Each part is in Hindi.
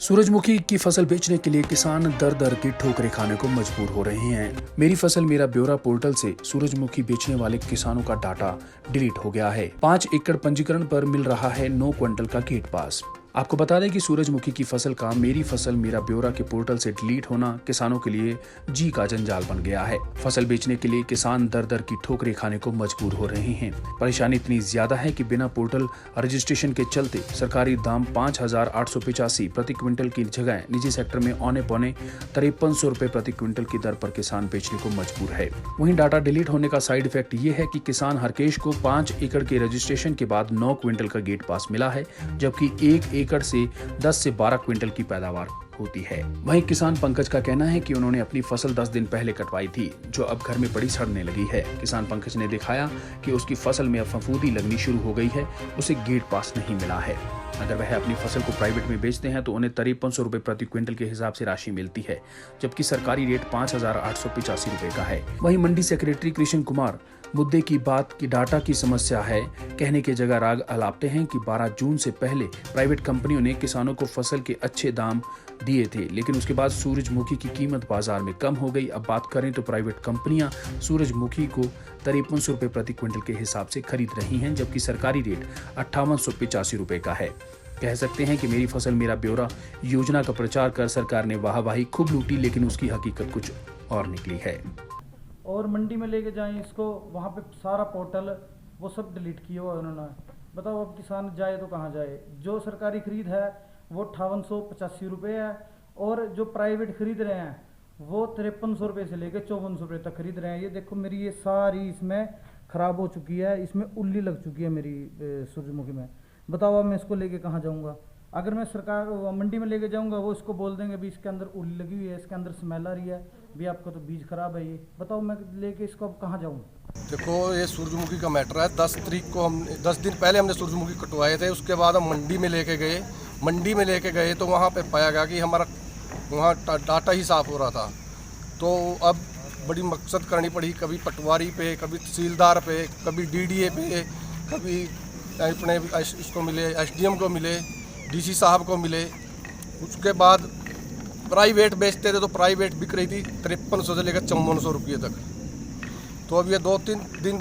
सूरजमुखी की फसल बेचने के लिए किसान दर दर की ठोकरें खाने को मजबूर हो रहे हैं। मेरी फसल मेरा ब्यौरा पोर्टल से सूरजमुखी बेचने वाले किसानों का डाटा डिलीट हो गया है। 5 एकड़ पंजीकरण पर मिल रहा है 9 क्विंटल का गेट पास। आपको बता दें कि सूरजमुखी की फसल का मेरी फसल मेरा ब्यौरा के पोर्टल से डिलीट होना किसानों के लिए जी का जंजाल बन गया है। फसल बेचने के लिए किसान दर दर की ठोकरें खाने को मजबूर हो रहे हैं। परेशानी इतनी ज्यादा है कि बिना पोर्टल रजिस्ट्रेशन के चलते सरकारी दाम 5,885 प्रति क्विंटल की जगह निजी सेक्टर में औने पौने 5300 रुपए प्रति क्विंटल की दर पर किसान बेचने को मजबूर है। वहीं डाटा डिलीट होने का साइड इफेक्ट ये है कि किसान हरकेश को 5 एकड़ के रजिस्ट्रेशन के बाद 9 क्विंटल का गेट पास मिला है, जबकि 1 एकड़ से 10 से 12 क्विंटल की पैदावार होती है। वहीं किसान पंकज का कहना है कि उन्होंने अपनी फसल 10 दिन पहले कटवाई थी, जो अब घर में पड़ी सड़ने लगी है। किसान पंकज ने दिखाया कि उसकी फसल में अब फफूंदी लगनी शुरू हो गई है, उसे गेट पास नहीं मिला है। अगर वह अपनी फसल को प्राइवेट में बेचते हैं तो उन्हें 5300 रुपए प्रति क्विंटल के हिसाब से राशि मिलती है, जबकि सरकारी रेट 5,885 रुपए का है। वहीं मंडी सेक्रेटरी कृष्ण कुमार मुद्दे की बात की डाटा की समस्या है कहने की जगह राग अलापते हैं कि 12 जून से पहले प्राइवेट कंपनियों ने किसानों को फसल के अच्छे दाम दिए थे, लेकिन उसके बाद सूरजमुखी की कीमत बाजार में कम हो गई। अब बात करें तो प्राइवेट कंपनियां सूरजमुखी को 5300 रुपए प्रति क्विंटल के हिसाब से खरीद रही हैं, जबकि सरकारी रेट 5885 रुपए का है। कह सकते हैं कि मेरी फसल मेरा ब्यौरा योजना का प्रचार कर सरकार ने वाहवाही खूब लूटी, लेकिन उसकी हकीकत कुछ और निकली है। और मंडी में लेके जाएं इसको, वहाँ पे सारा पोर्टल वो सब डिलीट किया हुआ है उन्होंने। बताओ अब किसान जाए तो कहाँ जाए। जो सरकारी खरीद है वो 5885 रुपये है, और जो प्राइवेट खरीद रहे हैं वो 5300 रुपये से लेकर 5400 रुपये तक खरीद रहे हैं। ये देखो मेरी ये सारी इसमें ख़राब हो चुकी है, इसमें उल्ली लग चुकी है मेरी सूरजमुखी में। बताओ अब मैं इसको लेके कहाँ जाऊँगा। अगर मैं सरकार मंडी में लेके जाऊंगा वो इसको बोल देंगे भी इसके अंदर उल्ली लगी हुई है, इसके अंदर स्मेल आ रही है, भी आपका तो बीज खराब है। ये बताओ मैं लेके इसको अब कहाँ जाऊँ। देखो ये सूरजमुखी का मैटर है। 10 तारीख को हम 10 दिन पहले हमने सूरजमुखी कटवाए थे। उसके बाद हम मंडी में लेके गए तो वहाँ पे पाया गया कि हमारा वहाँ डाटा ही साफ़ हो रहा था। तो अब बड़ी मकसद करनी पड़ी, कभी पटवारी पे, कभी तहसीलदार पे, कभी डीडीए पे, कभी अपने इसको मिले, एसडीएम को मिले, डीसी साहब को मिले। उसके बाद प्राइवेट बेचते थे तो प्राइवेट बिक रही थी 5300 से लेकर 5400 रुपये तक। तो अब ये 2-3 दिन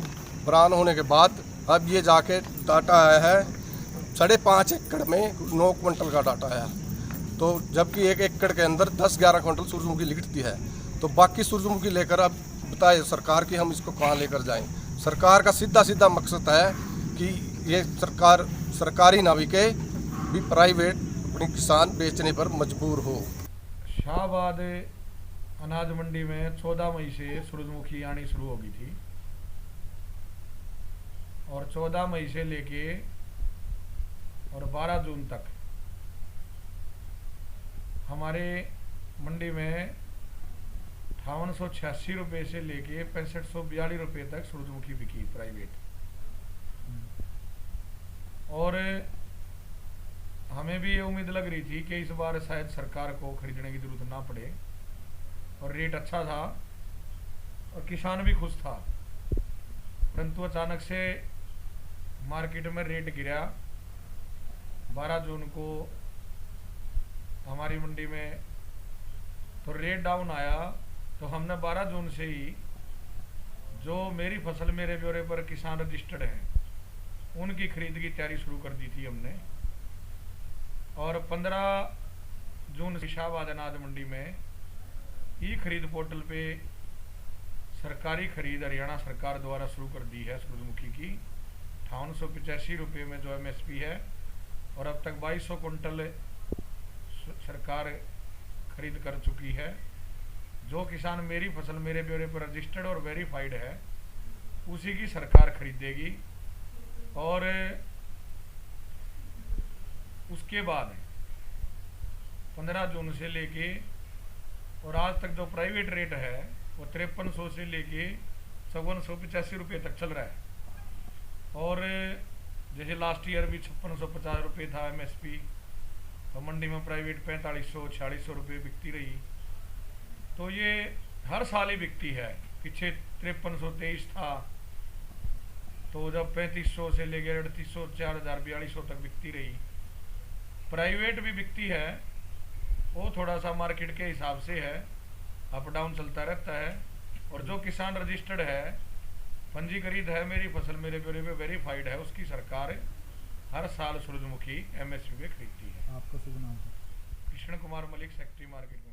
बरान होने के बाद अब ये जाके डाटा आया है 5.5 एकड़ में 9 क्विंटल का डाटा आया। तो जबकि 1 एकड़ के अंदर 10-11 क्विंटल सूरजमुखी लिखती है। तो बाकी सूरजमुखी लेकर अब बताए सरकार की हम इसको कहाँ लेकर जाएं। सरकार का सीधा मकसद है कि ये सरकार सरकारी ना बिके, भी प्राइवेट अपने किसान बेचने पर मजबूर हो। शाहबाद अनाज मंडी में 14 मई से सूरजमुखी आनी शुरू हो गई थी, और 14 मई से लेके और 12 जून तक हमारे मंडी में 5886 रुपये से लेके 6542 रुपये तक सूरजमुखी बिकी प्राइवेट। और हमें भी ये उम्मीद लग रही थी कि इस बार शायद सरकार को खरीदने की जरूरत ना पड़े, और रेट अच्छा था और किसान भी खुश था। परंतु अचानक से मार्केट में रेट गिरा। 12 जून को हमारी मंडी में तो रेट डाउन आया, तो हमने 12 जून से ही जो मेरी फसल मेरे ब्यौरे पर किसान रजिस्टर्ड हैं उनकी खरीद की तैयारी शुरू कर दी थी हमने। और 15 जून से शाहबाद अनाज मंडी में ई खरीद पोर्टल पे सरकारी खरीद हरियाणा सरकार द्वारा शुरू कर दी है सूरजमुखी की। 5885 रुपये में जो एमएसपी है, और अब तक 2200 कुंटल सरकार खरीद कर चुकी है। जो किसान मेरी फसल मेरे ब्यौरे पर रजिस्टर्ड और वेरीफाइड है उसी की सरकार खरीदेगी। और उसके बाद 15 जून से लेके और आज तक जो प्राइवेट रेट है वो 5300 से लेके 5485 रुपये तक चल रहा है। और जैसे लास्ट ईयर भी 5650 रुपये था एमएसपी, तो मंडी में प्राइवेट 4500-4600 रुपये बिकती रही। तो ये हर साल ही बिकती है। पीछे 5323 था, तो जब 3500 से लेकर 3800, 4000, 4200 तक बिकती रही। प्राइवेट भी बिकती है, वो थोड़ा सा मार्केट के हिसाब से है, अप डाउन चलता रहता है। और जो किसान रजिस्टर्ड है, पंजीकृत है, मेरी फसल मेरे ब्यौरे पे वेरीफाइड है, उसकी सरकार हर साल सूरजमुखी MSP पे खरीदती है। आपका शुभ नाम? Krishna Kumar Malik, secretary market.